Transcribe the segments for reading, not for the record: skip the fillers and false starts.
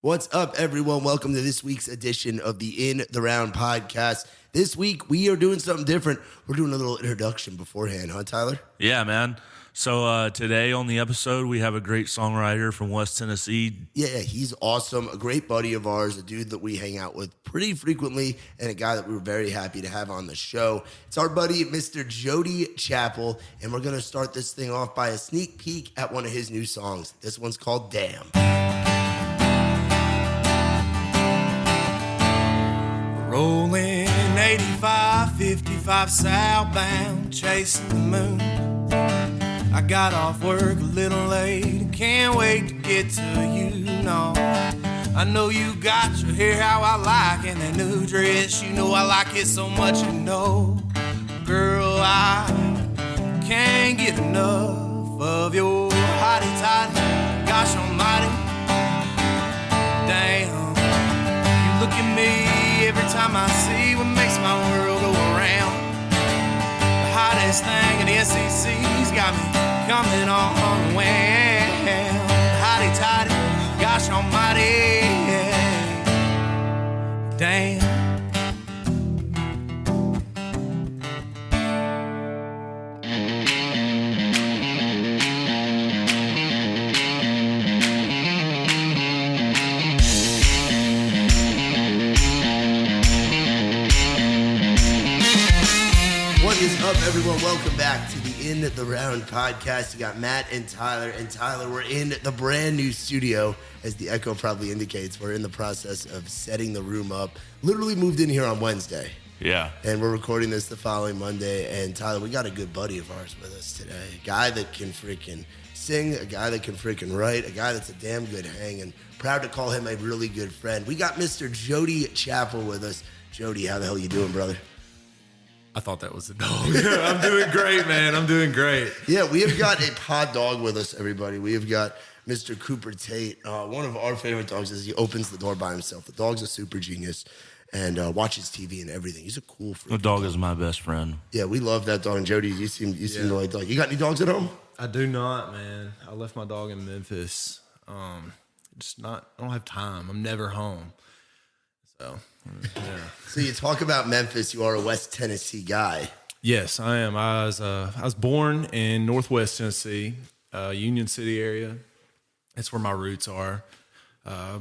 What's up, everyone? Welcome to this week's edition of the In the Round podcast. This week, we are doing something different. We're doing a little introduction beforehand, huh, Tyler? Yeah, man. So today on the episode, we have a great songwriter from West Tennessee. Yeah, he's awesome. A great buddy of ours, a dude that we hang out with pretty frequently, and a guy that we were very happy to have on the show. It's our buddy, Mr. Jody Chappell, and we're going to start this thing off by a sneak peek at one of his new songs. This one's called Damn. Rolling 85, 55 southbound, chasing the moon. I got off work a little late and can't wait to get to you. No, I know you got your hair how I like and that new dress. You know I like it so much, you know. Girl, I can't get enough of your hottie-toddy. Gosh almighty, damn. You look at me every time I see what makes my world go around. The hottest thing in the SEC's got me coming on when hotty-toddy, gosh almighty, damn. What is up, everyone? Welcome back to the In the Round podcast. You got Matt and Tyler. And Tyler, we're in the brand new studio. As the echo probably indicates, we're in the process of setting the room up. Literally moved in here on Wednesday. Yeah. And we're recording this the following Monday. And Tyler, we got a good buddy of ours with us today. A guy that can freaking sing, a guy that can freaking write, a guy that's a damn good hang. And proud to call him a really good friend. We got Mr. Jody Chappell with us. Jody, how the hell you doing, brother? I thought that was a dog. I'm doing great, man. I'm doing great. Yeah, we have got a pod dog with us, everybody. We have got Mr. Cooper Tate. One of our favorite dogs is he opens the door by himself. The dog's a super genius and watches TV and everything. He's a cool freak. The dog is my best friend. Yeah, we love that dog. And Jody, you seem to like dog. You got any dogs at home? I do not, man. I left my dog in Memphis. I don't have time. I'm never home. So, yeah. So you talk about Memphis. You are a West Tennessee guy. Yes, I am. I was born in Northwest Tennessee, Union City area. That's where my roots are.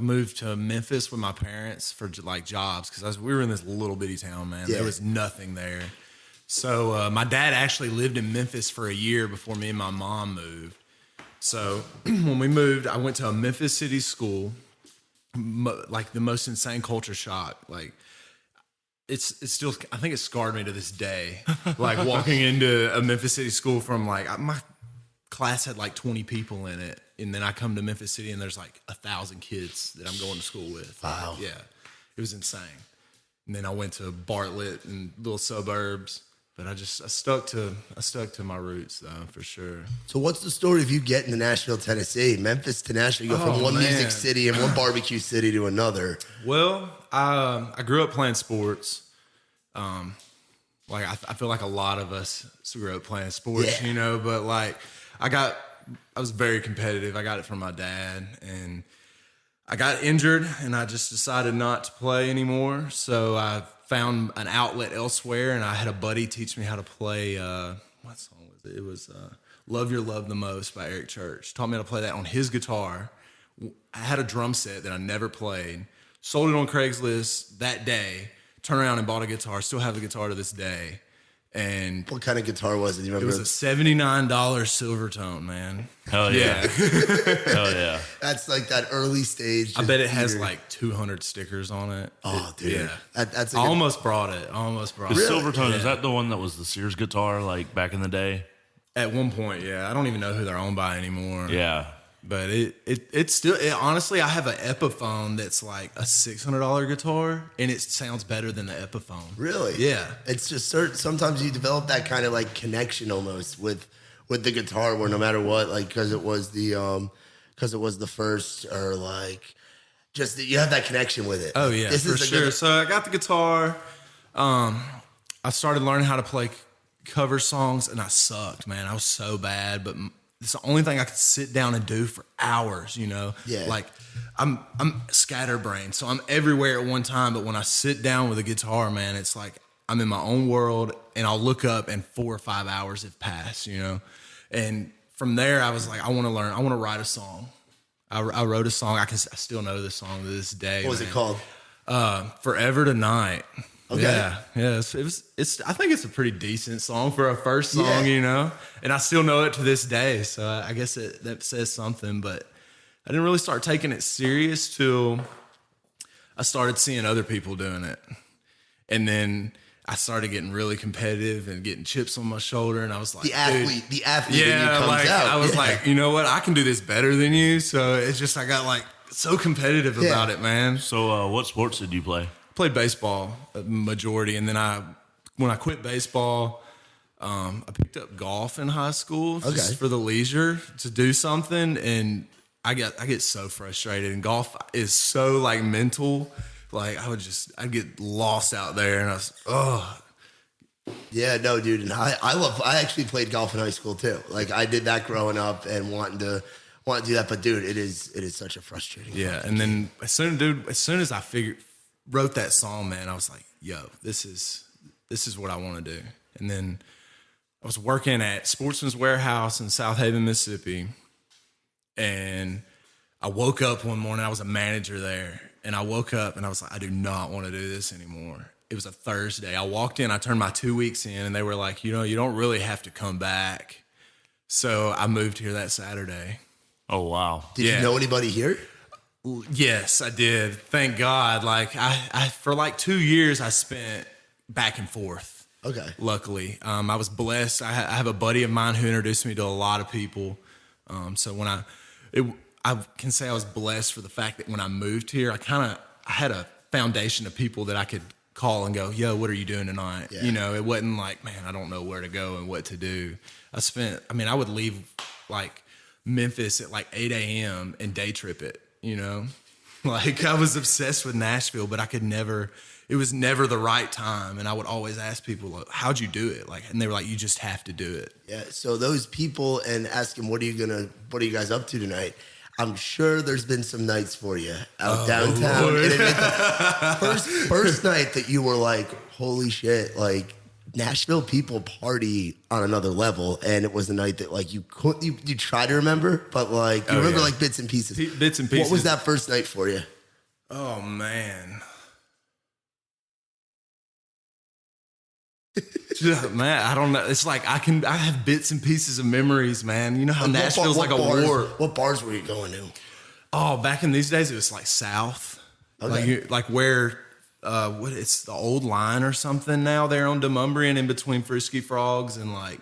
Moved to Memphis with my parents for like jobs because we were in this little bitty town, man. Yeah. There was nothing there. So my dad actually lived in Memphis for a year before me and my mom moved. So when we moved, I went to a Memphis City school. Like the most insane culture shock. Like it's still, I think it scarred me to this day. Like walking into a Memphis City school from my class had like 20 people in it, and then I come to Memphis City and there's like 1,000 kids that I'm going to school with. Wow. Yeah, it was insane. And then I went to Bartlett and little suburbs. But I stuck to my roots though, for sure. So what's the story of you getting to Nashville, Tennessee? Memphis to Nashville, you go from one music city and one barbecue city to another. Well, I grew up playing sports. I feel like a lot of us grew up playing sports, you know, but like I was very competitive. I got it from my dad, and I got injured and I just decided not to play anymore. So I found an outlet elsewhere, and I had a buddy teach me how to play, what song was it? It was Love Your Love the Most by Eric Church. Taught me how to play that on his guitar. I had a drum set that I never played. Sold it on Craigslist that day. Turned around and bought a guitar. Still have the guitar to this day. And What kind of guitar was it? Do you remember? it was a $79 Silvertone, man. Hell yeah. Hell yeah. That's like that early stage. I bet it has like 200 stickers on it. Oh, dude. Yeah. That's I almost brought it. The Silvertone, is that the one that was the Sears guitar like back in the day? At one point, yeah. I don't even know who they're owned by anymore. Yeah. But it's still, honestly, I have an Epiphone that's like a $600 guitar, and it sounds better than the Epiphone. Really? Yeah. It's just sometimes you develop that kind of like connection almost with the guitar, where no matter what, like because it was the first, or like just that you have that connection with it. Oh yeah, for sure. So I got the guitar. I started learning how to play cover songs, and I sucked, man. I was so bad, but it's the only thing I could sit down and do for hours, you know? Yeah. Like I'm scatterbrained, so I'm everywhere at one time. But when I sit down with a guitar, man, it's like I'm in my own world, and I'll look up and 4 or 5 hours have passed, you know? And from there, I was like, I want to learn. I want to write a song. I wrote a song. I still know the song to this day. What was it called? Forever Tonight. Okay. Yeah. It's. I think it's a pretty decent song for a first song, you know. And I still know it to this day. So I guess that says something. But I didn't really start taking it serious till I started seeing other people doing it, and then I started getting really competitive and getting chips on my shoulder. And I was like, the athlete in you yeah, comes like out. I was like, you know what? I can do this better than you. So it's just I got like so competitive about it, man. So what sports did you play? Played baseball a majority, and then when I quit baseball, I picked up golf in high school just for the leisure to do something, and I get so frustrated, and golf is so like mental, like I'd get lost out there, and I was Yeah, no, dude, and I actually played golf in high school too. Like I did that growing up and wanting to do that, but dude, it is such a frustrating. And then as soon as I wrote that song, man, I was like, yo, this is what I want to do. And then I was working at Sportsman's Warehouse in South Haven, Mississippi. And I woke up one morning, I was a manager there. And I woke up and I was like, I do not want to do this anymore. It was a Thursday. I walked in, I turned my 2 weeks in, and they were like, you know, you don't really have to come back. So I moved here that Saturday. Oh, wow. Did you know anybody here? Yes, I did. Thank God. Like I for like 2 years, I spent back and forth. Okay. Luckily, I was blessed. I have a buddy of mine who introduced me to a lot of people. So when I can say I was blessed for the fact that when I moved here, I had a foundation of people that I could call and go, yo, what are you doing tonight? Yeah. You know, it wasn't like, man, I don't know where to go and what to do. I would leave like Memphis at like 8 a.m. and day trip it, you know? Like I was obsessed with Nashville, but it was never the right time. And I would always ask people, like, how'd you do it? Like, and they were like, you just have to do it. Yeah. So those people, and ask them, what are you guys up to tonight? I'm sure there's been some nights for you out downtown. And first night that you were like, holy shit, like Nashville people party on another level. And it was a night that like you try to remember, but like you remember like bits and pieces. Bits and pieces. What was that first night for you? Oh man. Man, I don't know. It's like I have bits and pieces of memories, man. You know how Nashville's like a war. What bars were you going to? Oh, back in these days, it was like South, Okay. like where it's the old line or something now. There on Demumbrian, in between Frisky Frogs and like,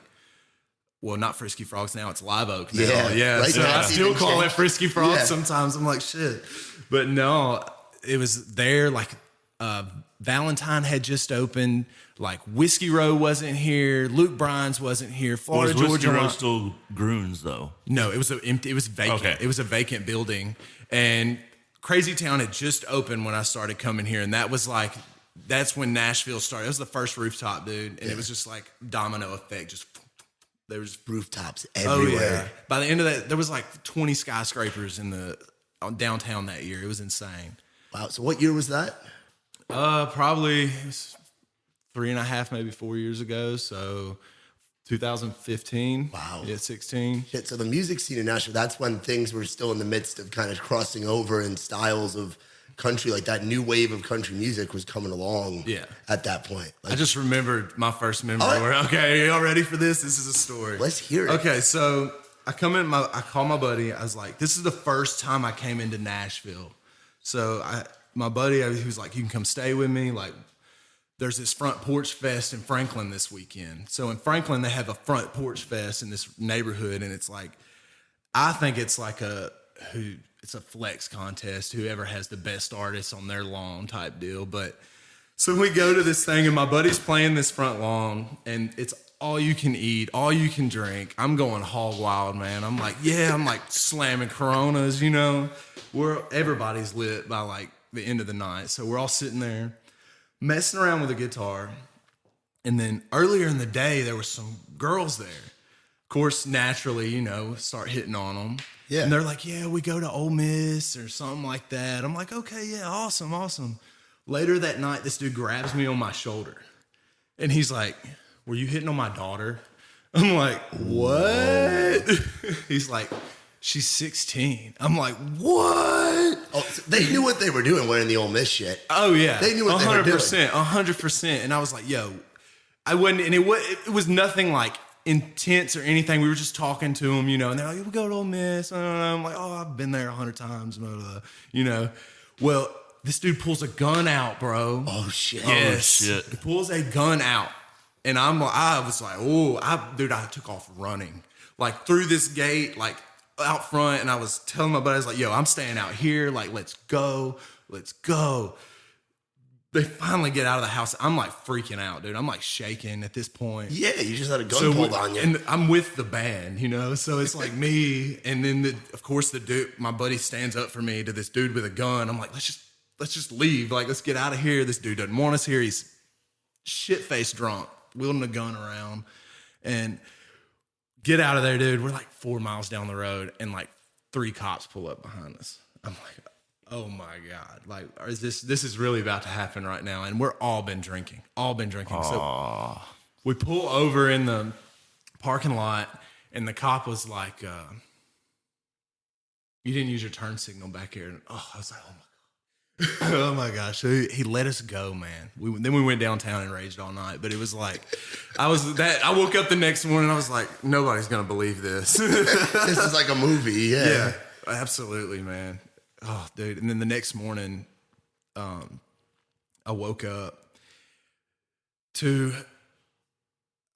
well, not Frisky Frogs now. It's Live Oak now. Yeah. Right So now I it's still even call it changed. Frisky Frogs Yeah. sometimes. I'm like shit, but no, it was there. Like Valentine had just opened. Like Whiskey Row wasn't here. Luke Bryan's wasn't here. Florida Was Whiskey Georgia Row still Groons though? No, it was empty. It was vacant. Okay. It was a vacant building, and Crazy Town had just opened when I started coming here, and that's when Nashville started. It was the first rooftop, dude, and it was just like domino effect. Just there was Rooftops everywhere. By the end of that, there was like 20 skyscrapers downtown that year. It was insane. Wow. So what year was that? Probably it was 3.5, maybe 4 years ago. So 2015. Wow. Yeah, 16. Shit, so the music scene in Nashville, that's when things were still in the midst of kind of crossing over in styles of country. Like that new wave of country music was coming along at that point. Like, I just remembered my first memory. Okay, are y'all ready for this? This is a story. Let's hear it. Okay, so I call my buddy. I was like, this is the first time I came into Nashville. So my buddy, he was like, you can come stay with me. Like, there's this front porch fest in Franklin this weekend. So in Franklin, they have a front porch fest in this neighborhood, and it's like, I think it's like it's a flex contest. Whoever has the best artists on their lawn type deal. But so we go to this thing, and my buddy's playing this front lawn, and it's all you can eat, all you can drink. I'm going hog wild, man. I'm like slamming Coronas, you know. Everybody's lit by like the end of the night. So we're all sitting there messing around with a guitar. And then earlier in the day, there were some girls there. of course, naturally, start hitting on them. Yeah. And they're like, yeah, we go to Ole Miss or something like that. I'm like, okay, yeah, awesome. Later that night, this dude grabs me on my shoulder. And he's like, were you hitting on my daughter? I'm like, what? He's like, she's 16. I'm like, what? Oh, so they knew what they were doing wearing the Ole Miss shit. Oh, yeah. They knew what they were doing. 100%. And I was like, yo, I wasn't, and it was nothing like intense or anything. We were just talking to them, and they're like, we go to Ole Miss. I'm like, oh, I've been there 100 times, Well, this dude pulls a gun out, bro. Oh, shit. Yes. Oh, shit. He pulls a gun out. And I was like, I took off running. Like, through this gate, like, out front. And I was telling my buddies, like, yo, I'm staying out here. Like, let's go. They finally get out of the house. I'm like freaking out, dude. I'm like shaking at this point. Yeah, you just had a gun pulled on you. And I'm with the band, So it's like me, and then of course the dude, my buddy stands up for me to this dude with a gun. I'm like, let's just leave. Like, let's get out of here. This dude doesn't want us here. He's shit-faced drunk, wielding a gun around, and get out of there, dude. We're like 4 miles down the road, and like 3 cops pull up behind us. I'm like, oh my God. Like, this is really about to happen right now. And we're all been drinking. So we pull over in the parking lot, and the cop was like, you didn't use your turn signal back here. And, I was like, oh my God. Oh my gosh. So he let us go, man. Then we went downtown and raged all night. But it was like, I woke up the next morning, I was like, nobody's going to believe this. This is like a movie. Yeah, absolutely, man. Oh, dude. And then the next morning, I woke up to,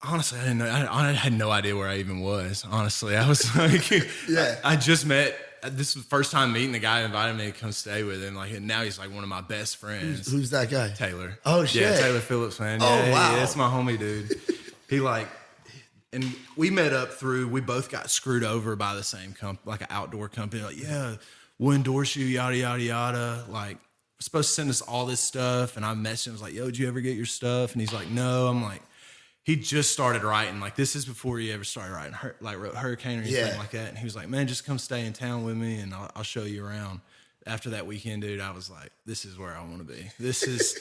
honestly, I didn't know. I had no idea where I even was. Honestly, I was like, I just met, this was the first time meeting the guy who invited me to come stay with him. Like, and now he's like one of my best friends. Who's that guy? Taylor. Oh, shit. Yeah, Taylor Phillips, man. Oh, yeah, wow. Yeah, that's my homie, dude. And we met up we both got screwed over by the same company, like an outdoor company. Like, yeah, we'll endorse you, yada, yada, yada. Like, we're supposed to send us all this stuff. And I messaged him, I was like, yo, did you ever get your stuff? And he's like, no. I'm like, he just started writing. Like, this is before he ever started writing, wrote Hurricane or anything like that. And he was like, man, just come stay in town with me and I'll show you around. After that weekend, dude, I was like, this is where I want to be. This is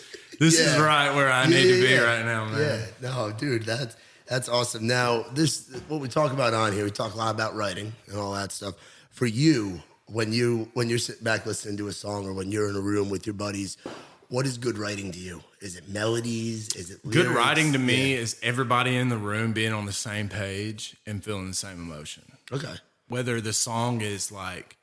right where I need to be right now, man. Yeah, no, dude, that's awesome. Now, what we talk about on here, we talk a lot about writing and all that stuff. For you, when you're sitting back listening to a song, or when you're in a room with your buddies, what is good writing to you? Is it melodies? Is it lyrics? Good writing to me is everybody in the room being on the same page and feeling the same emotion. Okay. Whether the song is like,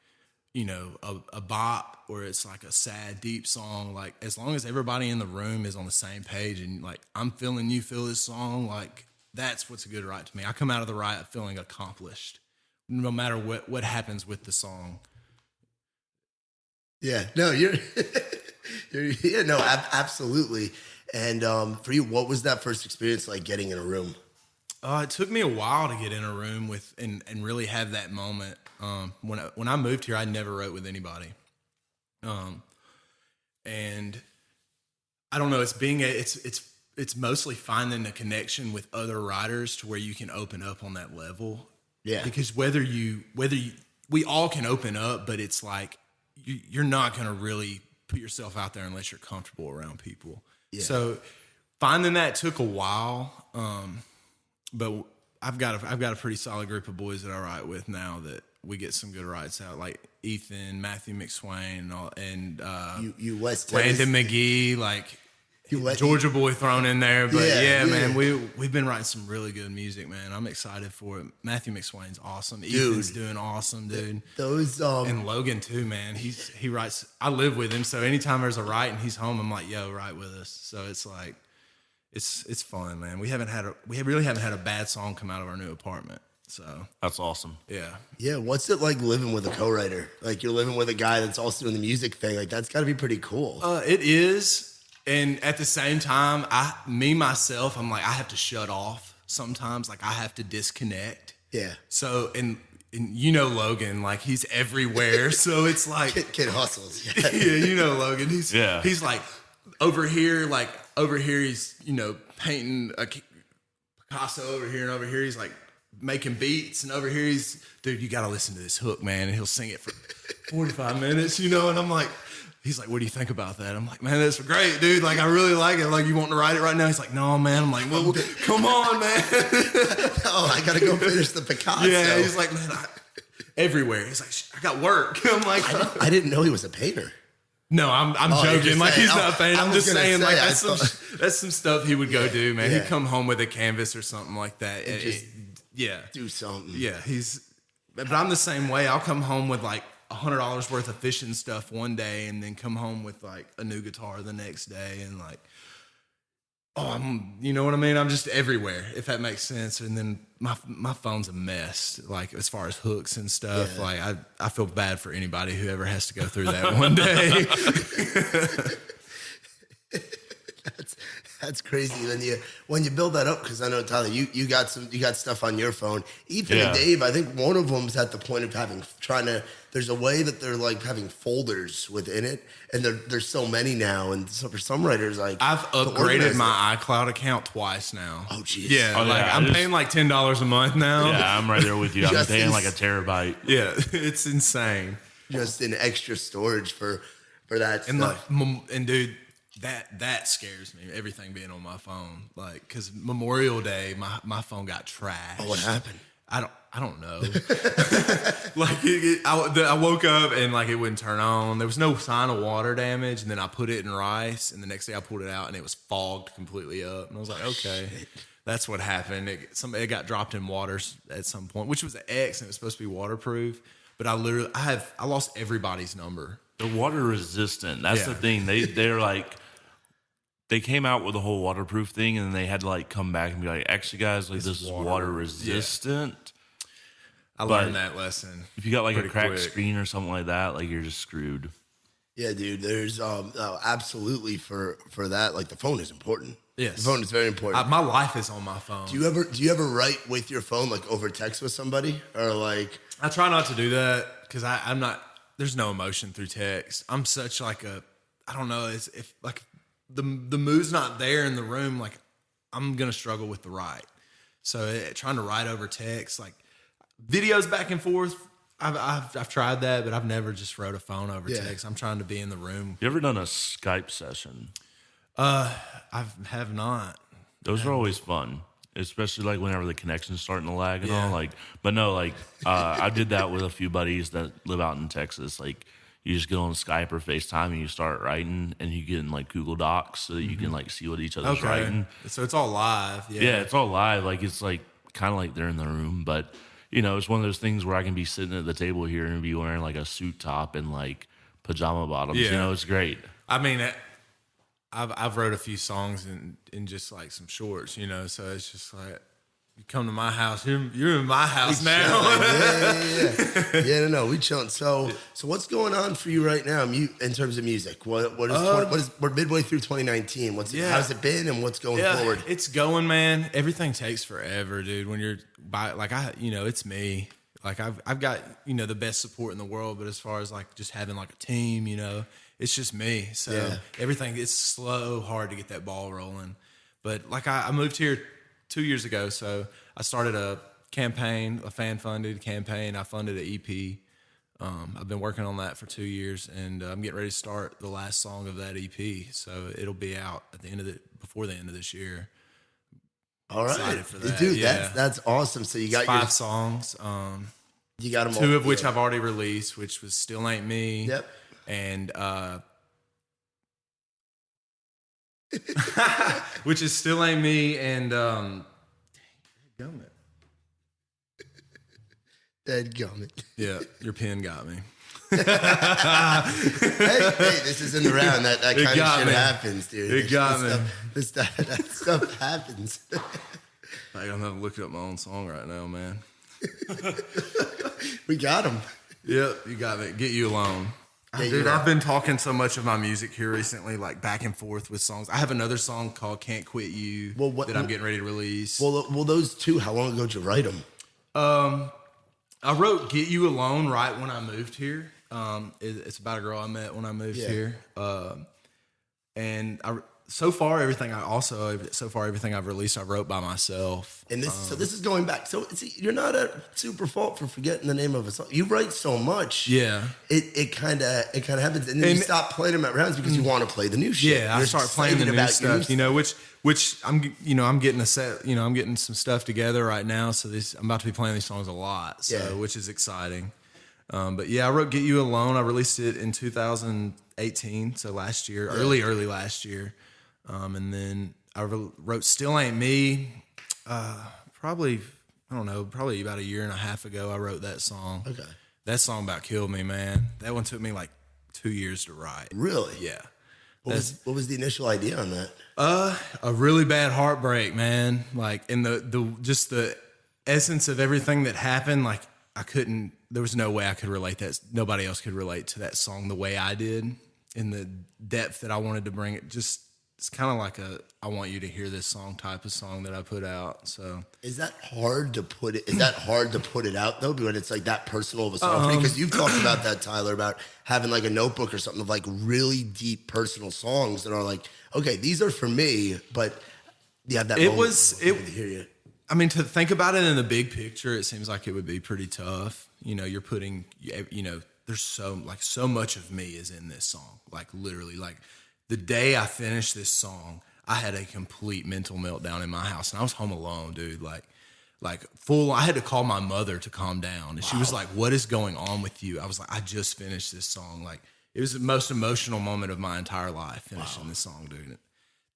a bop, or it's like a sad, deep song, like, as long as everybody in the room is on the same page and like, I'm feeling you feel this song, like, that's what's a good write to me. I come out of the write feeling accomplished, no matter what happens with the song. Yeah, no, absolutely. And for you, what was that first experience like getting in a room? It took me a while to get in a room with and really have that moment. When I moved here, I never wrote with anybody, and I don't know. It's mostly finding a connection with other writers to where you can open up on that level. Yeah, because we all can open up, but it's like you're not going to really put yourself out there unless you're comfortable around people. Yeah. So finding that took a while, but I've got a pretty solid group of boys that I write with now that we get some good writes out, like Ethan, Matthew McSwain, and West Landon McGee, like Georgia boy thrown in there. But yeah, man, we've been writing some really good music, man. I'm excited for it. Matthew McSwain's awesome. Dude, Ethan's doing awesome, dude. Those and Logan too, man. He writes. I live with him, so anytime there's a write and he's home, I'm like, yo, write with us. So it's like, it's fun, man. We really haven't had a bad song come out of our new apartment. So that's awesome. Yeah. Yeah. What's it like living with a co-writer? Like, you're living with a guy that's also doing the music thing. Like, that's got to be pretty cool. It is. And at the same time, myself, I'm like, I have to shut off sometimes. Like, I have to disconnect. Yeah. So, and Logan, like, he's everywhere. So it's like kid hustles. Yeah, Logan. He's like over here, he's, painting a Picasso over here, and over here he's like making beats, and over here he's, dude, you got to listen to this hook, man, and he'll sing it for 45 minutes, you know, and I'm like, he's like, what do you think about that? I'm like, man, that's great, dude. Like, I really like it. Like, you want to write it right now? He's like, no, man. I'm like, well, come on, man. Oh, I got to go finish the Picasso. Yeah, he's like, man, everywhere. He's like, I got work. I'm like, I didn't know he was a painter. No, I'm joking. Like, he's not a painter. I'm just saying, like, say, that's some stuff he would go do, man. He'd come home with a canvas or something like that. Yeah. Do something. Yeah, but I'm the same way. I'll come home with like $100 worth of fishing stuff one day and then come home with like a new guitar the next day and like, you know what I mean? I'm just everywhere, if that makes sense. And then my phone's a mess, like as far as hooks and stuff. Yeah. Like I feel bad for anybody who ever has to go through that one day. That's crazy when you build that up, because I know, Tyler, you got stuff on your phone. Ethan and Dave, I think one of them's at the point of there's a way that they're like having folders within it, and there's so many now, and so for some writers, like, I've upgraded my iCloud account twice now. Oh jeez. Yeah, I'm paying like $10 a month now. Yeah, I'm right there with you. I'm paying like a terabyte. Yeah, it's insane. Just in extra storage for that and stuff. And dude, that scares me, everything being on my phone. Like, because Memorial Day, my phone got trashed. Oh, what happened? I don't know. Like, I woke up and like it wouldn't turn on. There was no sign of water damage, and then I put it in rice, and the next day I pulled it out, and it was fogged completely up. And I was like, okay, that's what happened. It got dropped in water at some point, which was an X, and it was supposed to be waterproof. But I lost everybody's number. They're water resistant. That's the thing. They're like, they came out with a whole waterproof thing, and then they had to like come back and be like, actually, guys, like this is water resistant. Yeah. I learned that lesson. If you got like a cracked screen or something like that, like you're just screwed. Yeah, dude. There's absolutely for that. Like, the phone is important. Yes, the phone is very important. My life is on my phone. Do you ever write with your phone, like over text with somebody, or like? I try not to do that because I'm not. There's no emotion through text. I'm such like I don't know. If like the mood's not there in the room, like I'm gonna struggle with the write. So trying to write over text, like videos back and forth, I've tried that, but I've never just wrote a phone over text. I'm trying to be in the room. You ever done a Skype session? I have not. Those are always fun, especially like whenever the connection's starting to lag and all. Like, but no, like I did that with a few buddies that live out in Texas. Like, you just get on Skype or FaceTime and you start writing, and you get in like Google Docs so that you can like see what each other's writing. So it's all live. Yeah, it's all live. Like, it's like kind of like they're in the room, but you know, it's one of those things where I can be sitting at the table here and be wearing like a suit top and like pajama bottoms. Yeah. You know, it's great. I mean, I've wrote a few songs in just like some shorts, you know, so it's just like, you come to my house, you're in my house now. Yeah, no, we chilling. So what's going on for you right now, in terms of music? We're midway through 2019. How's it been, and what's going forward? It's going, man. Everything takes forever, dude. When you're it's me. Like, I've got, the best support in the world, but as far as like just having like a team, it's just me. So everything, it's slow, hard to get that ball rolling. But like, I moved here 2 years ago, so I started a campaign, a fan-funded campaign. I funded an EP. I've been working on that for 2 years, and I'm getting ready to start the last song of that EP. So it'll be out at before the end of this year. All right, excited for that. Dude, that's awesome. So you got 5 songs. You got them 2 of which I've already released, which was "Still Ain't Me." Yep. And which is "Still Ain't Me," and Dadgummit. Yeah, your pen got me. hey, this is in the round. That kind of shit happens, dude. It got me. That stuff happens. I'm having to look up my own song right now, man. We got him. Yep, you got me. Get You Alone. Dude, I've been talking so much of my music here recently, like back and forth with songs. I have another song called "Can't Quit You" that I'm getting ready to release. Well, those two, how long ago did you write them? I wrote "Get You Alone" right when I moved here. It's about a girl I met when I moved here. And so far everything I've released I wrote by myself. And this is going back. So see, you're not at super fault for forgetting the name of a song. You write so much. Yeah. It kind of happens, and then you stop playing them at rounds because you want to play the new shit. Yeah, I start playing the new stuff. Which I'm getting a set. I'm getting some stuff together right now. So I'm about to be playing these songs a lot. So which is exciting. But yeah, I wrote "Get You Alone." I released it in 2018, so last year, early last year. And then I wrote "Still Ain't Me." Probably about a year and a half ago. I wrote that song. Okay, that song about killed me, man. That one took me like 2 years to write. Really? Yeah. What was the initial idea on that? A really bad heartbreak, man. Like, and the essence of everything that happened. Like, there was no way I could relate that. Nobody else could relate to that song the way I did, in the depth that I wanted to bring it. It's kind of like I want you to hear this song type of song that I put out. So is that hard to put it? Is that hard to put it out though? When it's like that personal of a song, because you've talked about that, Tyler, about having like a notebook or something of like really deep personal songs that are like, okay, these are for me, but you have that. To hear you. I mean, to think about it in the big picture, it seems like it would be pretty tough. You're putting, there's so much of me is in this song. Like literally, like the day I finished this song, I had a complete mental meltdown in my house, and I was home alone, dude. Like full. I had to call my mother to calm down, and she was like, "What is going on with you?" I was like, "I just finished this song." Like it was the most emotional moment of my entire life finishing this song, dude.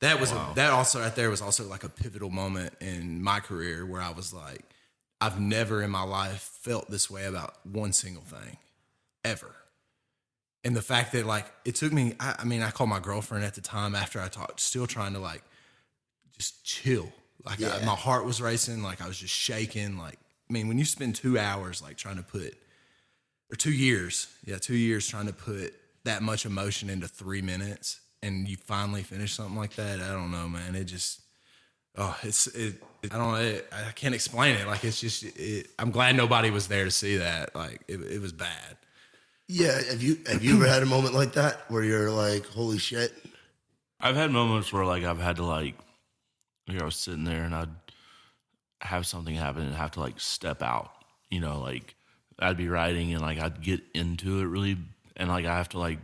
That was that also right there was also like a pivotal moment in my career where I was like, I've never in my life felt this way about one single thing, ever. And the fact that like it took me, I called my girlfriend at the time after I talked, still trying to like just chill. Like my heart was racing, like I was just shaking. Like, I mean, when you spend 2 hours like trying to put, or 2 years, 2 years trying to put that much emotion into 3 minutes, and you finally finish something like that, I don't know, man. It just, I don't know. I can't explain it. Like, it's just, I'm glad nobody was there to see that. Like, it was bad. Yeah. Have you ever had a moment like that where you're like, holy shit? I've had moments where like I've had to like, I was sitting there and I'd have something happen and have to like step out, like I'd be writing and like I'd get into it really, and like I have to like,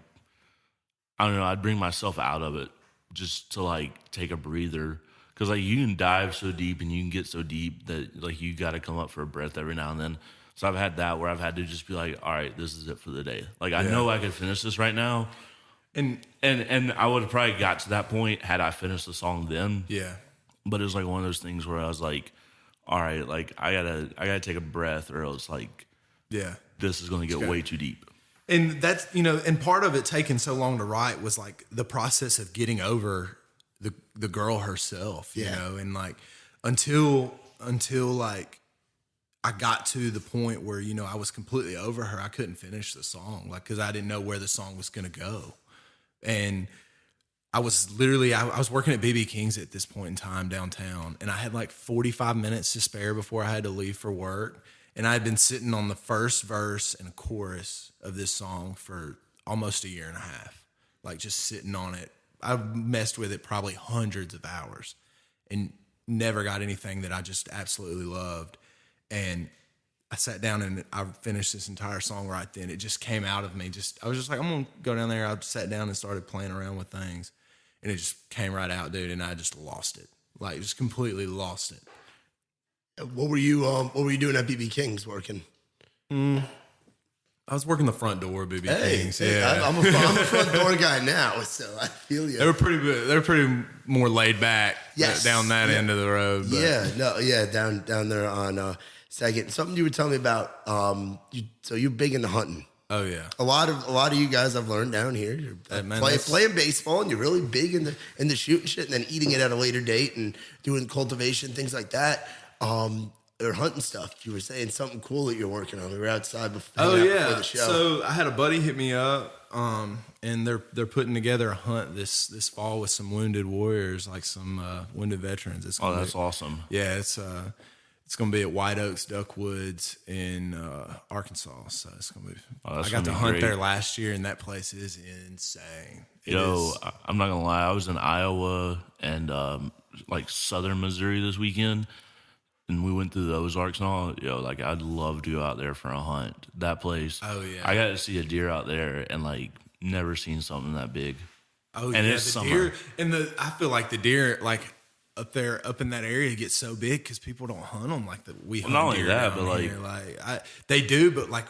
I don't know, I'd bring myself out of it just to like take a breather. Cause like you can dive so deep and you can get so deep that like you got to come up for a breath every now and then. So I've had that where I've had to just be like, all right, this is it for the day. Like I know I could finish this right now. And I would have probably got to that point had I finished the song then. Yeah. But it was like one of those things where I was like, all right, like I gotta take a breath or else like, this is going to get way too deep. And that's, and part of it taking so long to write was like the process of getting over the girl herself, you know, and like until like I got to the point where, I was completely over her. I couldn't finish the song, like, cause I didn't know where the song was going to go. And I was literally, I was working at BB King's at this point in time downtown, and I had like 45 minutes to spare before I had to leave for work. And I had been sitting on the first verse and chorus of this song for almost a year and a half, like just sitting on it. I messed with it probably hundreds of hours and never got anything that I just absolutely loved. And I sat down and I finished this entire song right then. It just came out of me. I was just like, I'm going to go down there. I sat down and started playing around with things, and it just came right out, dude. And I just lost it, like just completely lost it. What were you doing at BB King's working? I was working the front door at BB King's. Yeah, I'm a front door guy now, so I feel you. They were pretty good. They were pretty more laid back down that end of the road. But. Down there on Second. Something you were telling me about. So you're big into hunting. Oh yeah, a lot of you guys I've learned down here. You're playing baseball, and you're really big in the shooting shit, and then eating it at a later date and doing cultivation, things like that. Or hunting stuff. You were saying something cool that you're working on. We were outside before the show. So I had a buddy hit me up, and they're putting together a hunt this fall with some wounded warriors, like some wounded veterans. That's awesome. Yeah, It's going to be at White Oaks Duck Woods in Arkansas. So it's going to be. I got to hunt there last year, and that place is insane. I'm not gonna lie. I was in Iowa and like southern Missouri this weekend, and we went through the Ozarks and all. Like I'd love to go out there for a hunt. That place. Oh yeah. I got to see a deer out there, and like never seen something that big. Oh and yeah, it's the summer. deer and I feel like the deer like up in that area get so big because people don't hunt them like we hunt. Not only deer that, down but here. They do, but like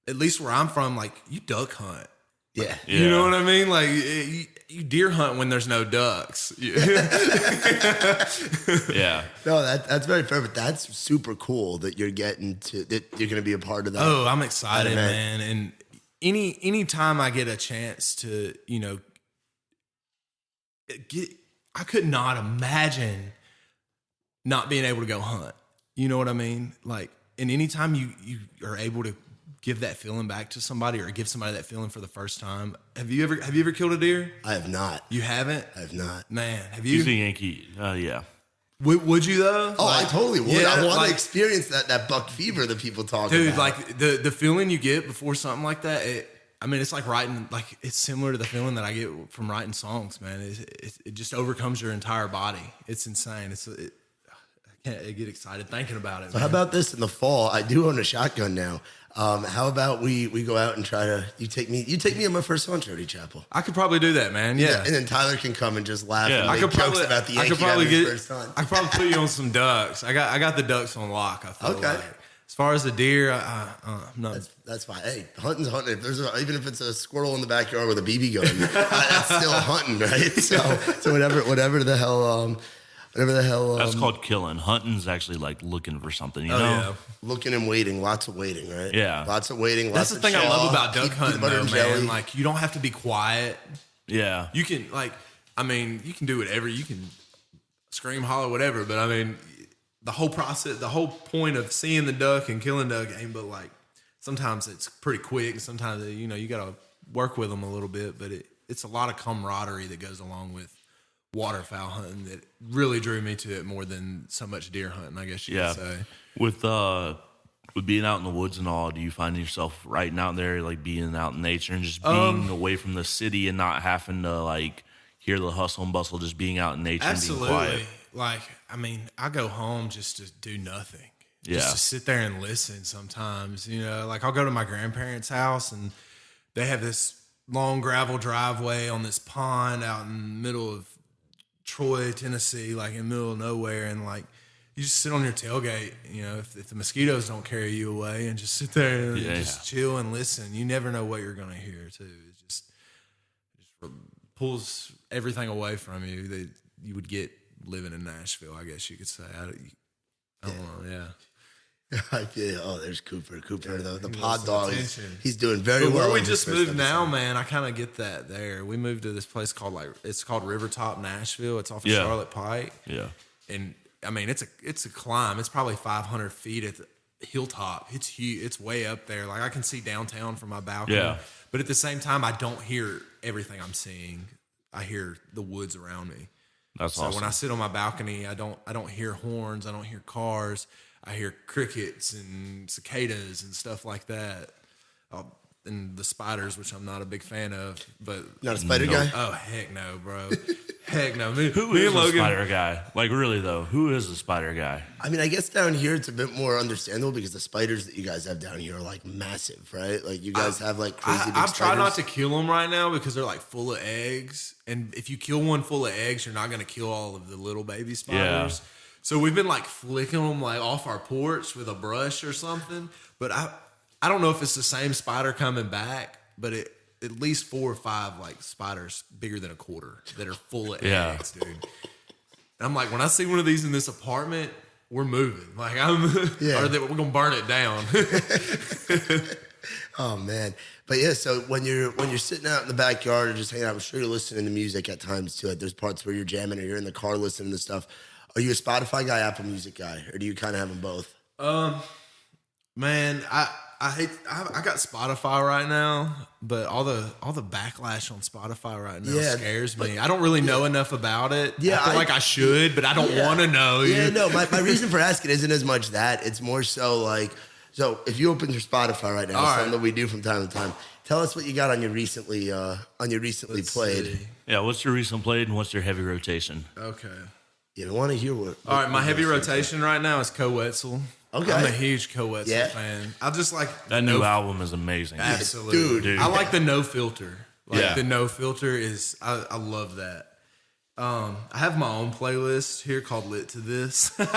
at least where I'm from, like you duck hunt. Yeah. You know what I mean? Like you deer hunt when there's no ducks. Yeah. No, that's very fair, but that's super cool that you're getting to that you're going to be a part of that. Oh, I'm excited, man. And any time I get a chance to, I could not imagine not being able to go hunt. You know what I mean? Like, and anytime you are able to give that feeling back to somebody or give somebody that feeling for the first time. Have you ever killed a deer? I have not. You haven't? I have not. Man, have you? He's a Yankee. Yeah. Would you though? Oh, I totally would. Yeah, I want to experience that buck fever that people talk about. Dude, like the feeling you get before something like that, it's like writing, like it's similar to the feeling that I get from writing songs, man. It just overcomes your entire body. It's insane. I can't get excited thinking about it. So how about this in the fall? I do own a shotgun now. How about we go out and try to you take me on my first hunt, Jody Chappell. I could probably do that, man. Yeah, and then Tyler can come and just laugh and I make could jokes about the Yankee first hunt. I could probably put you on some ducks. I got the ducks on lock. I feel okay. Like. As far as the deer, I'm not. That's fine. Hey, hunting's hunting. Even if it's a squirrel in the backyard with a BB gun, that's still hunting, right? So whatever the hell. That's called killing. Hunting's actually like looking for something, you know? Yeah. Looking and waiting. Lots of waiting, right? Yeah. Lots of waiting. That's the thing I love about duck hunting, though, jelly. man. Like, you don't have to be quiet. Yeah. You can, you can do whatever. You can scream, holler, whatever. But, the whole process, the whole point of seeing the duck and killing duck ain't but, sometimes it's pretty quick. And sometimes, you got to work with them a little bit. But it's a lot of camaraderie that goes along with waterfowl hunting that really drew me to it more than so much deer hunting, I guess you could say. With being out in the woods and all, do you find yourself writing out there, like being out in nature and just being away from the city and not having to hear the hustle and bustle, just being out in nature Absolutely. and being quiet? I go home just to do nothing. Yeah. Just to sit there and listen sometimes, I'll go to my grandparents' house and they have this long gravel driveway on this pond out in the middle of Troy, Tennessee, in the middle of nowhere, and you just sit on your tailgate, if the mosquitoes don't carry you away, and just sit there and just chill and listen. You never know what you're gonna hear too. It just pulls everything away from you that you would get living in Nashville, I guess you could say. I don't know, yeah. There's Cooper. The pod dog. He's doing very well. Where we just moved now, man, I kind of get that there. We moved to this place called Rivertop, Nashville. It's off of Charlotte Pike. Yeah. And it's a climb. It's probably 500 feet at the hilltop. It's huge. It's way up there. I can see downtown from my balcony. Yeah. But at the same time, I don't hear everything I'm seeing. I hear the woods around me. That's awesome. So when I sit on my balcony, I don't hear horns. I don't hear cars. I hear crickets and cicadas and stuff like that. And the spiders, which I'm not a big fan of. But not a spider guy? Oh, heck no, bro. Heck no. Who is a spider guy? Really, though, who is a spider guy? I guess down here it's a bit more understandable because the spiders that you guys have down here are massive, right? You guys have crazy big spiders. I've tried not to kill them right now because they're full of eggs. And if you kill one full of eggs, you're not going to kill all of the little baby spiders. Yeah. So we've been flicking them off our porch with a brush or something. But I don't know if it's the same spider coming back, but at least 4 or 5 spiders bigger than a quarter that are full of eggs, dude. And I'm when I see one of these in this apartment, we're moving. We're gonna burn it down. Oh man. But yeah, so when you're sitting out in the backyard or just hanging out, I'm sure you're listening to music at times too. There's parts where you're jamming or you're in the car listening to stuff. Are you a Spotify guy, Apple Music guy, or do you kind of have them both? Man, I I got Spotify right now, but all the backlash on Spotify right now scares me. I don't really know enough about it. Yeah, I feel like I should, but I don't want to know. Yeah, no, my reason for asking isn't as much that. It's more so like, so if you open your Spotify right now, something that we do from time to time, tell us what you got on your recently played. See. Yeah, what's your recent played and what's your heavy rotation? Okay. You don't want to hear what. All right, my heavy rotation right now is Co Wetzel. Okay. I'm a huge Co Wetzel fan. I just like that new album is amazing. Absolutely. Dude. I like the No Filter. The No Filter is, I love that. I have my own playlist here called Lit to This. That's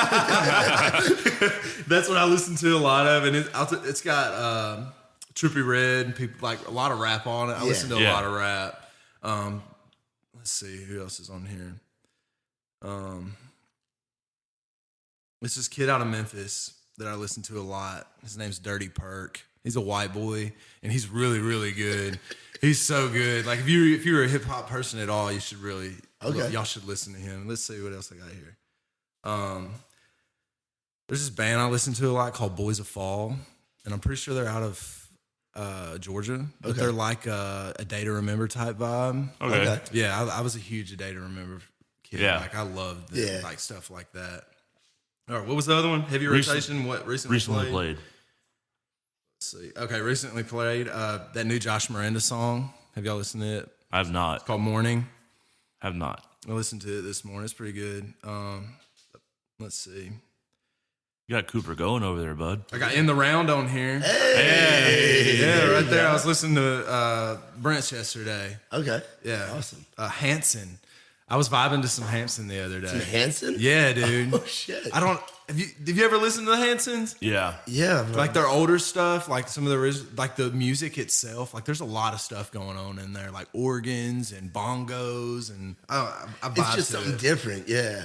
what I listen to a lot of, and it's got Trippie Redd and people like a lot of rap on it. I listen to a lot of rap. Let's see who else is on here. It's this kid out of Memphis that I listen to a lot. His name's Dirty Perk. He's a white boy, and he's really, really good. He's so good. Like if you're a hip hop person at all, you should really y'all should listen to him. Let's see what else I got here. There's this band I listen to a lot called Boys of Fall, and I'm pretty sure they're out of Georgia, but they're like a Day to Remember type vibe. Okay. Yeah, I was a huge A Day to Remember kid. Yeah. Like I loved like stuff like that. All right, what was the other one? Heavy rotation. What recently played? Let's see. Okay, recently played that new Josh Miranda song. Have y'all listened to it? I have not. It's called Morning. Have not. I listened to it this morning. It's pretty good. Let's see. You got Cooper going over there, bud. I got In the Round on here. Hey! Yeah, right there. I was listening to Brent's yesterday. Okay. Yeah. Awesome. Hanson. I was vibing to some Hanson the other day. Some Hanson? Yeah, dude. Oh, shit. Have you ever listened to the Hansons? Yeah. Yeah. Bro. Like their older stuff, like some of the music itself, like there's a lot of stuff going on in there, like organs and bongos, and I vibe it's just to something it. different, yeah.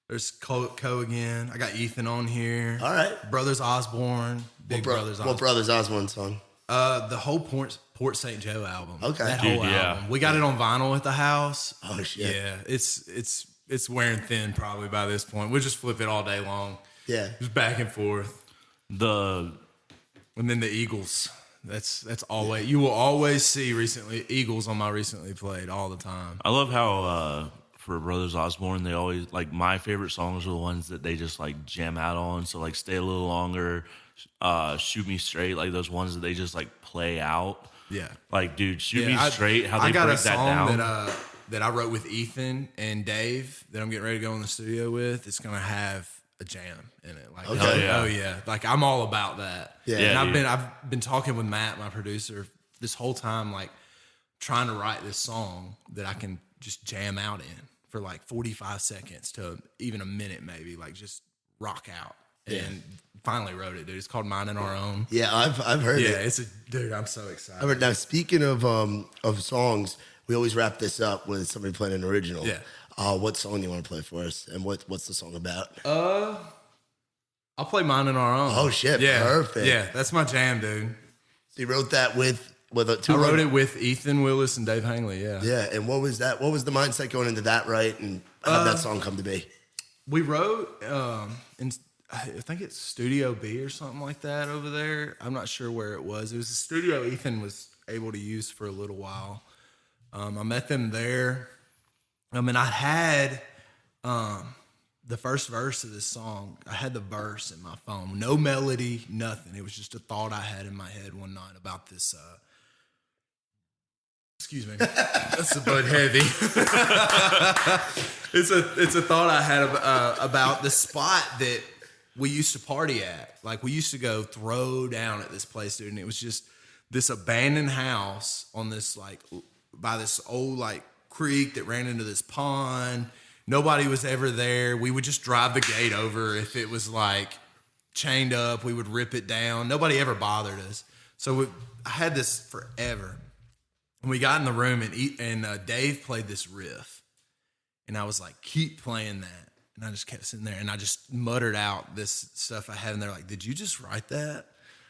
There's Co again. I got Ethan on here. All right. Brothers Osborne. Brothers Osborne. What Brothers Osborne song? The whole Port St. Joe album. Okay. That Dude, whole yeah. album. We got it on vinyl at the house. Oh, shit. Yeah, it's wearing thin probably by this point. We'll just flip it all day long. Yeah. Just back and forth. The And then the Eagles. That's always, you will always see Eagles on my recently played all the time. I love how for Brothers Osborne, they always like my favorite songs are the ones that they just like jam out on. So like Stay a Little Longer, Shoot Me Straight, like those ones that they just like play out. Yeah. Like, dude, Shoot Me Straight, how they got break a that song down. that I wrote with Ethan and Dave that I'm getting ready to go in the studio with. It's gonna have a jam in it. Like, Okay. oh yeah, like I'm all about that. Yeah. Yeah, and dude. I've been talking with Matt, my producer, this whole time, like trying to write this song that I can just jam out in for like 45 seconds to even a minute, maybe, like just rock out. And finally wrote it, dude. It's called Mine and Our Own. Yeah, I've heard it. Yeah, dude, I'm so excited. Now, speaking of songs, we always wrap this up with somebody playing an original. Yeah. What song do you want to play for us, and what's the song about? I'll play Mine and Our Own. Oh shit! Yeah, Perfect. Yeah, that's my jam, dude. So you wrote that with I wrote it with Ethan, Willis, and Dave Hangley. Yeah. Yeah, and what was that? What was the mindset going into that? Right, and how did that song come to be? We wrote in I think it's Studio B or something like that over there. I'm not sure where it was. It was a studio Ethan was able to use for a little while. I met them there. And I had the first verse of this song. I had the verse in my phone. No melody, nothing. It was just a thought I had in my head one night about this. Excuse me. That's a bit heavy. It's a thought I had about the spot that we used to party at. Like, we used to go throw down at this place, dude, and it was just this abandoned house on this, like, by this old, like, creek that ran into this pond. Nobody was ever there. We would just drive the gate over. If it was, like, chained up, we would rip it down. Nobody ever bothered us. So I had this forever. And we got in the room, and Dave played this riff. And I was like, keep playing that. And I just kept sitting there, and I just muttered out this stuff I had in there. Like, did you just write that?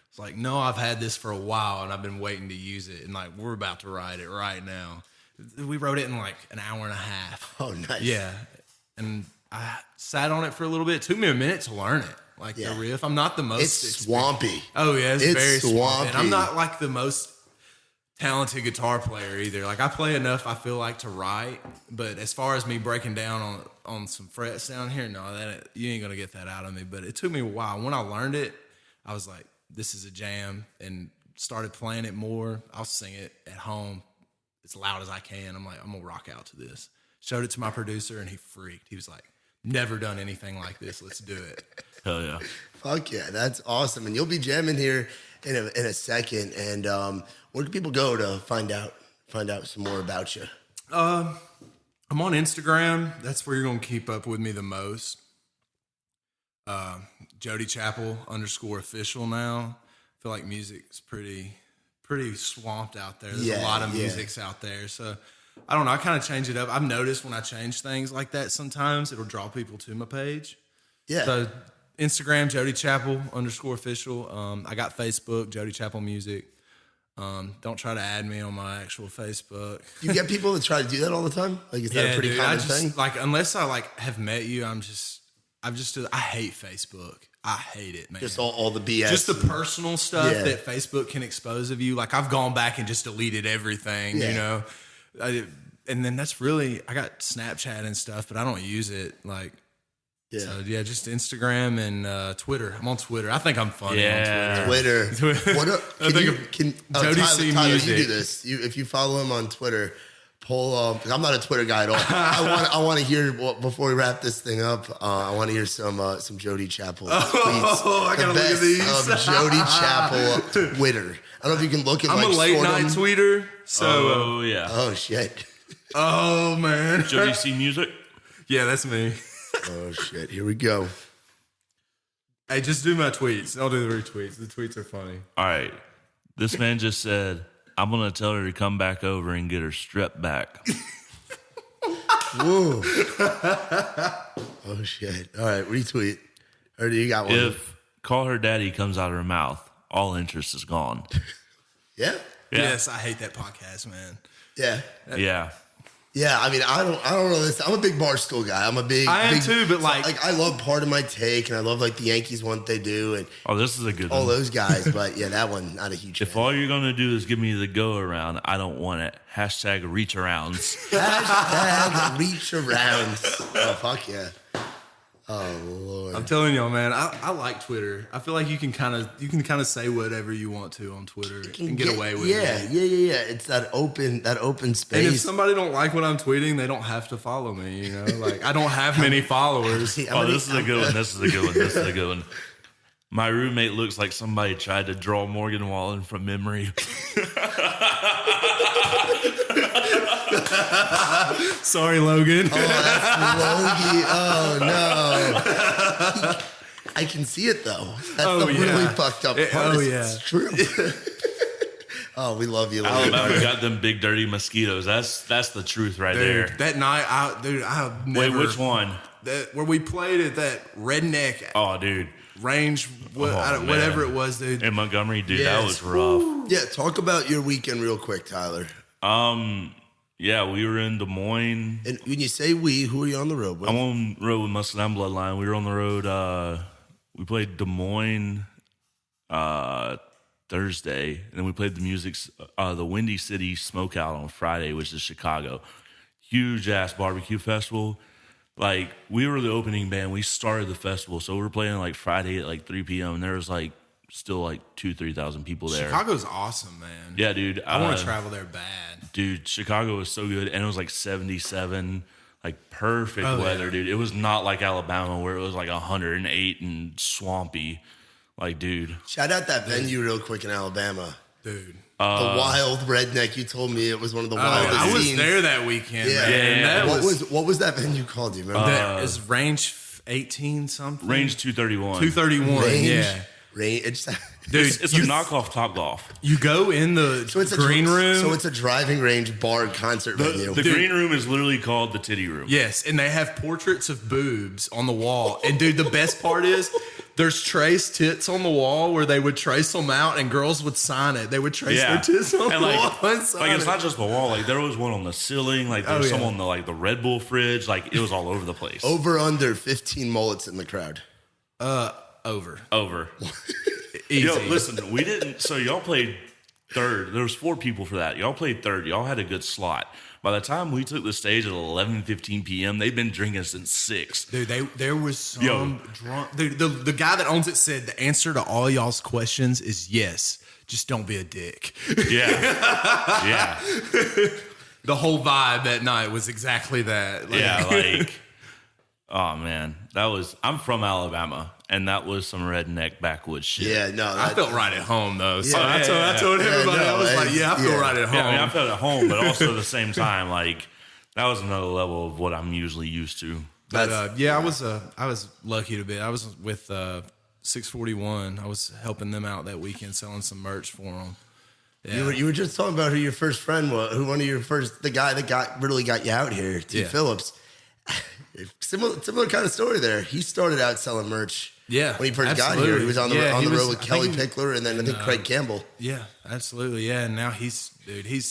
It's like, no, I've had this for a while, and I've been waiting to use it. And, like, we're about to write it right now. We wrote it in, like, an hour and a half. Oh, nice. Yeah. And I sat on it for a little bit. It took me a minute to learn it. Like the riff. I'm not the most It's swampy. Oh yeah, it's very swampy. And I'm not like the most talented guitar player either. Like I play enough, I feel like, to write. But as far as me breaking down on some frets down here, no, you ain't gonna get that out of me. But it took me a while. When I learned it, I was like, this is a jam, and started playing it more. I'll sing it at home as loud as I can. I'm like, I'm gonna rock out to this. Showed it to my producer, and he freaked. He was like, never done anything like this. Let's do it. Hell yeah. Fuck yeah, that's awesome. And you'll be jamming here in a second. And where can people go to find out some more about you? I'm on Instagram. That's where you're gonna keep up with me the most. Jody Chappell _official now. I feel like music's pretty swamped out there. There's a lot of music's out there. So I don't know. I kind of change it up. I've noticed when I change things like that, sometimes it'll draw people to my page. Yeah. So Instagram, Jody Chappell _official. I got Facebook, Jody Chappell Music. Don't try to add me on my actual Facebook. You get people that try to do that all the time? Like, is that a pretty common thing? Like, unless I like have met you, I hate Facebook. I hate it, man. Just all the BS. Just the personal stuff that Facebook can expose of you. Like, I've gone back and just deleted everything, you know? And then that's really, I got Snapchat and stuff, but I don't use it. Like, so just Instagram and Twitter. I'm on Twitter. I think I'm funny on Twitter. What up? Jody C. Tyler, Music. you do this. If you follow him on Twitter, I'm not a Twitter guy at all. I want to hear before we wrap this thing up. I want to hear some Jody Chappell tweets. I gotta look at these. Of Jody Chappell Twitter. I don't know if you can look at. I'm a late night tweeter. So Oh shit. Oh man. Jody C. Music. Yeah, that's me. Oh shit. Here we go. Hey, just do my tweets. I'll do the retweets. The tweets are funny. All right. This man just said, I'm going to tell her to come back over and get her strep back. Whoa. Oh, shit. All right, retweet. Or do you got one? If call her daddy comes out of her mouth, all interest is gone. Yeah? Yes, I hate that podcast, man. Yeah. Yeah. Yeah, I mean, I don't know this. I'm a big Barstool guy. I am too, but like I love Part of My Take, and I love like the Yankees what they do, and this is a good all one. those guys. But yeah, that one not a huge. If all you're gonna do is give me the go around, I don't want it. Hashtag reach arounds. Hashtag reach arounds. Oh fuck yeah. Oh Lord. I'm telling y'all, man, I like Twitter. I feel like you can kind of say whatever you want to on Twitter and get away with it. Yeah. It's that open space. And if somebody don't like what I'm tweeting, they don't have to follow me, you know? Like, I don't have many followers. This is a good one. My roommate looks like somebody tried to draw Morgan Wallen from memory. Sorry, Logan. Oh, that's Logie. Oh, no. I can see it, though. That's the really fucked up part. It's true. Oh, we love you, Logan. Alabama got them big, dirty mosquitoes. That's the truth right there. That night, I've never... Wait, which one? Where we played at that redneck... Oh, dude. Range, whatever it was, dude. In Montgomery, dude, that was rough. Yeah, talk about your weekend real quick, Tyler. Yeah, we were in Des Moines. And when you say we, who are you on the road with? I'm on the road with Muscle Down Bloodline. We were on the road. We played Des Moines Thursday, and then we played the Windy City Smokeout on Friday, which is Chicago. Huge ass barbecue festival. Like, we were the opening band. We started the festival, so we were playing like Friday at like 3 p.m. and there was like still like 2,000-3,000 people there. Chicago's awesome, man. Yeah, dude. I want to travel there bad. Dude, Chicago was so good, and it was like 77, like perfect weather, dude. It was not like Alabama where it was like 108 and swampy. Like, dude. Shout out that venue real quick in Alabama. Dude. The Wild Redneck. You told me it was one of the wildest I was scenes. there that weekend. Yeah. Man. What was that venue called? Do you remember? That is Range 18 something. Range 231. 231. Range. Dude, it's a knockoff Top Golf. You go in the green room. So it's a driving range bar concert venue. The green room is literally called the titty room. Yes, and they have portraits of boobs on the wall. And dude, the best part is There's trace tits on the wall where they would trace them out and girls would sign it. They would trace their tits on the wall and sign like it's it. not just the wall. Like there was one on the ceiling. Like there was some on the Red Bull fridge. Like it was all over the place. Over under 15 mullets in the crowd. Over. Easy. Yo, listen, we didn't. So y'all played third. There was 4 people for that. Y'all played third. Y'all had a good slot. By the time we took the stage at 11:15 p.m., they'd been drinking since 6. Dude, there was some drunk. Dude, the guy that owns it said the answer to all y'all's questions is yes. Just don't be a dick. Yeah. The whole vibe that night was exactly that. Oh man, I'm from Alabama, and that was some redneck backwoods shit. Yeah, no. I felt right at home though. So Yeah, I told everybody, I was like, I feel right at home. Yeah, I mean, I felt at home, but also at the same time, like that was another level of what I'm usually used to. But I was lucky to be. I was with 641. I was helping them out that weekend, selling some merch for them. Yeah. You were just talking about who your first friend was, the guy that really got you out here, T. Phillips. Similar kind of story there. He started out selling merch. Yeah, when he first got here, he was on the road with Kelly Pickler and then I think Craig Campbell. Yeah, absolutely. Yeah, and now he's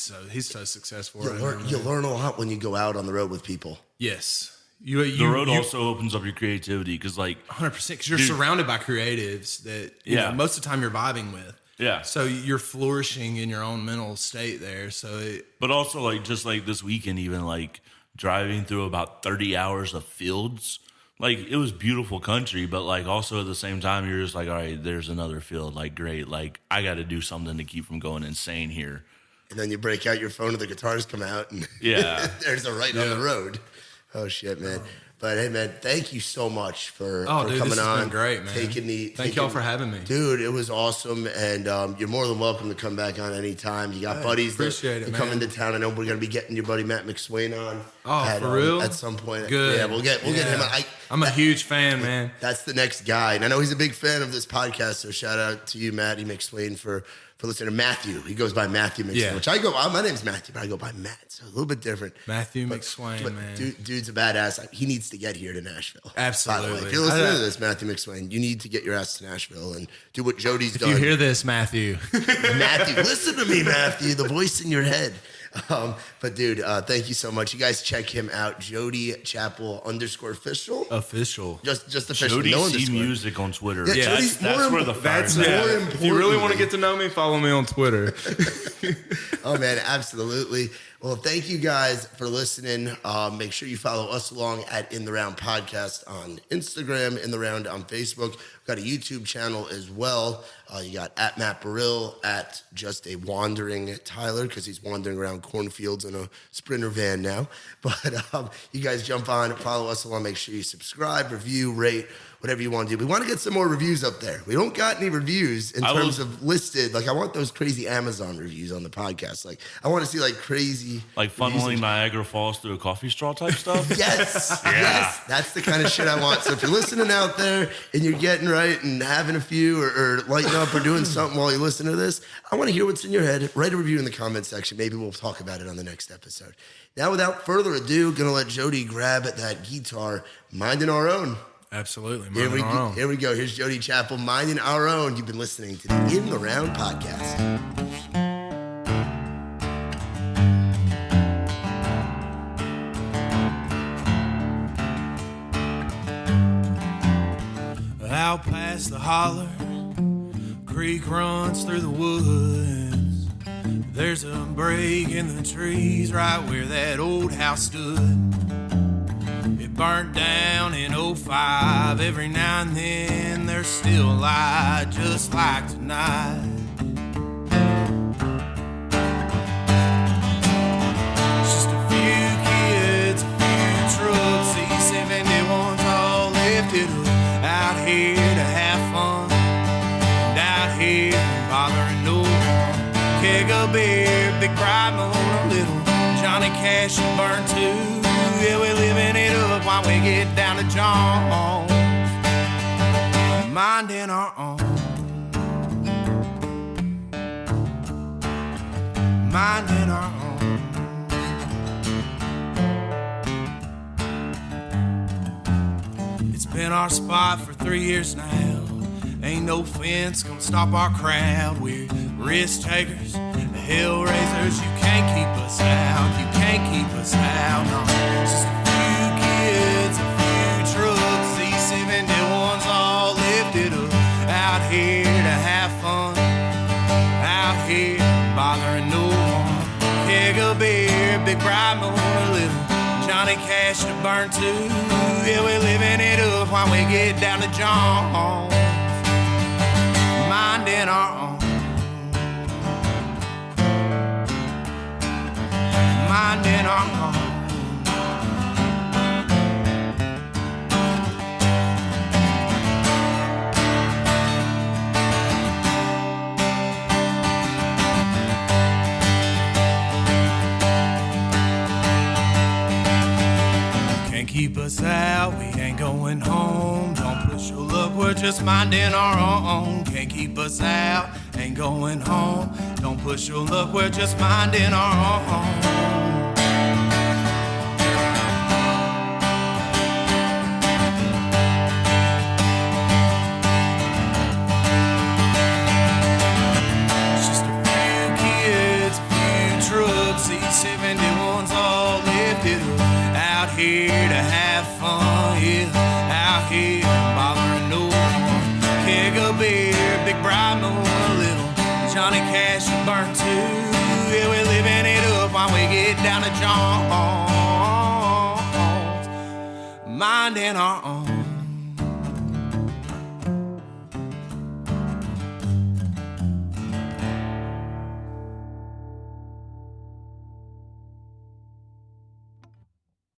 so successful. You learn a lot when you go out on the road with people. Yes, the road also opens up your creativity because 100% because you're surrounded by creatives that you know, most of the time you're vibing with. Yeah, so you're flourishing in your own mental state there. But also just this weekend, even driving through about 30 hours of fields. It was beautiful country, but also at the same time, you're just all right, there's another field. Great. I got to do something to keep from going insane here. And then you break out your phone and the guitars come out and there's a on the road. Oh shit, man. But hey, man, thank you so much for coming this on. Has been great, man. Thank y'all for having me, dude. It was awesome, and you're more than welcome to come back on anytime. You got buddies that come into town. I know we're gonna be getting your buddy Matt McSwain on. Oh, for real? At some point. Good. Yeah, we'll get him. I'm a huge fan, man. That's the next guy, and I know he's a big fan of this podcast. So shout out to you, Matty McSwain, for listening to Matthew. He goes by Matthew McSwain, which my name's Matthew, but I go by Matt, so a little bit different. Matthew McSwain, man. Dude's a badass. He needs to get here to Nashville. Absolutely. By the way, if you're listening to this, Matthew McSwain, you need to get your ass to Nashville and do what Jody's done. If you hear this, Matthew. Matthew, listen to me, Matthew, the voice in your head. But dude, thank you so much. You guys check him out, Jody Chappell _official. Official. Just official. Jody No C Music on Twitter. Yeah, that's where the fire is. If you really want to get to know me, follow me on Twitter. Oh man, absolutely. Well, thank you guys for listening. Make sure you follow us along at In the Round Podcast on Instagram, In the Round on Facebook. We've got a YouTube channel as well. You got at Matt Burrill, at Just a Wandering Tyler, because he's wandering around cornfields in a Sprinter van now. But you guys jump on and follow us along. Make sure you subscribe, review, rate, whatever you want to do. We want to get some more reviews up there. We don't got any reviews in terms of listed. I want those crazy Amazon reviews on the podcast. I want to see crazy. Funneling Niagara Falls through a coffee straw type stuff? Yes. Yes. That's the kind of shit I want. So if you're listening out there and you're getting right and having a few or lighting up or doing something while you listen to this, I want to hear what's in your head. Write a review in the comment section. Maybe we'll talk about it on the next episode. Now, without further ado, going to let Jody grab at that guitar, Minding Our Own. Absolutely. Here we go. Here's Jody Chappell, Minding Our Own. You've been listening to the In the Round podcast. Out past the holler, creek runs through the woods. There's a break in the trees right where that old house stood. It burnt down in '05. Every now and then there's still a light just like tonight. Just a few kids, a few trucks, C-71's all lifted up. Out here to have fun, and out here bothering no one. Keg of beer, big pride moan a little. Johnny Cash and burn too. Yeah, we're living it up while we get down to John's. Minding our own. Minding our own. It's been our spot for 3 years now. Ain't no fence gonna stop our crowd. We're risk takers, the hellraisers. You can't keep us out, you can't keep us out. No, it's just a few kids, a few trucks, these 71s all lifted up. Out here to have fun, out here bothering no one. Keg of beer, big bright moon, a little Johnny Cash to burn to. Yeah, we're living it up while we get down to John's, minding our own, minding our own. Keep us out, we ain't going home. Don't push your luck, we're just minding our own. Can't keep us out, ain't going home. Don't push your luck, we're just minding our own. It's just a few kids, a few trucks, these 71s all lifted up. Out here to have fun, yeah. Out here bothering no one. Keg of beer, big bright moon, a little Johnny Cash to burn to. Yeah, we're living it up while we get down to John's, minding our own.